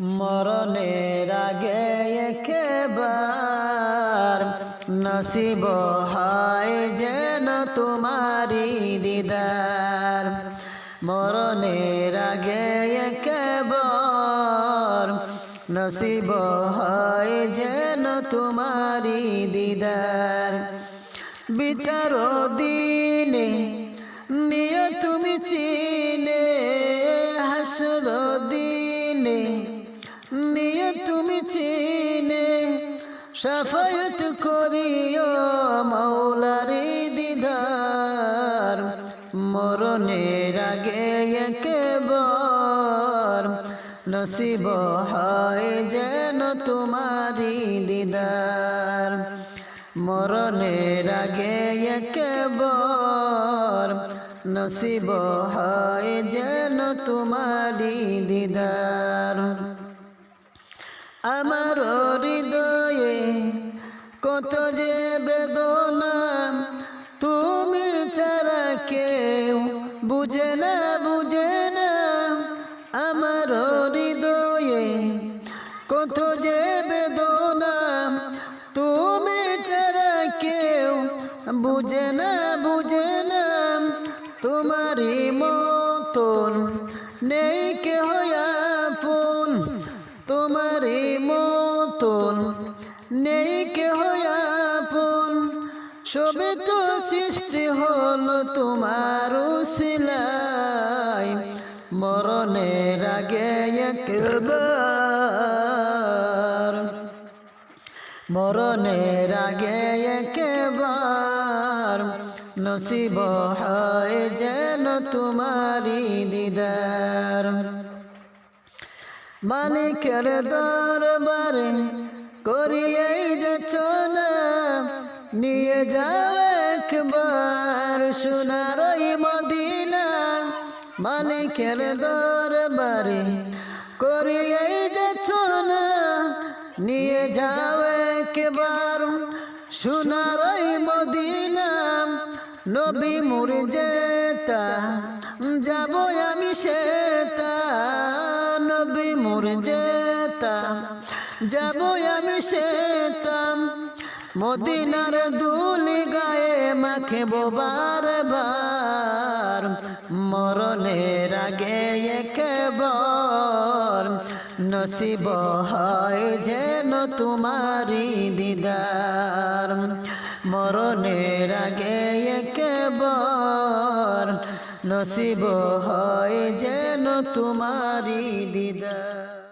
মরণের আগে একবার নসিব হয় যেন তোমারি দিদার। মরণের আগে একবার নসিব হয় যেন তোমারি দিদার। বিচার দিনে নিয়ে তুমি চিনে, হাসর দিনে নিয়ে তুমি চিনে, শাফায়াত করিও মাওলারি দিদার। মরণের আগে একবার নসিব হয় যেন তোমারি দিদার। মরণের আগে একবার নসিব হয় যেন তোমারি দিদার। আমার হৃদয়ে কত যে বেদনা, তুমি ছাড়া কেউ বুঝে না, বুঝে না। আমার হৃদয়ে কত যে বেদনা, তুমি ছাড়া কেউ বুঝে না, বুঝে না। তোমারই মতন নেই কেহ আপন, তোমারই মতন নেই কেহ আপন। সবে তো সৃষ্টি হলো তোমার উসিলায়। মরণের আগে একবার, মরণের আগে একবার নসিব হয় যেন তোমারি দিদার। মালিকের দরবারে করিয়ে যাচনা, নিয়ে যাও একবার সোনার ওই মদিনা। মালিকের দরবারে করিয়ে যাচনা, নিয়ে যাও একবার সোনার ওই মদিনা। নবী মুর্জেতা যাব আমি সেতা, নবী মুর্জেতা যাব আমি সেতা। মদিনার ধুলি গায়ে মাখব বারবার। মরণের আগে একবার নসিব হয় যেন তোমারি দিদার। মরণের আগে একবার নসিব হয় যেন তোমারি দিদার।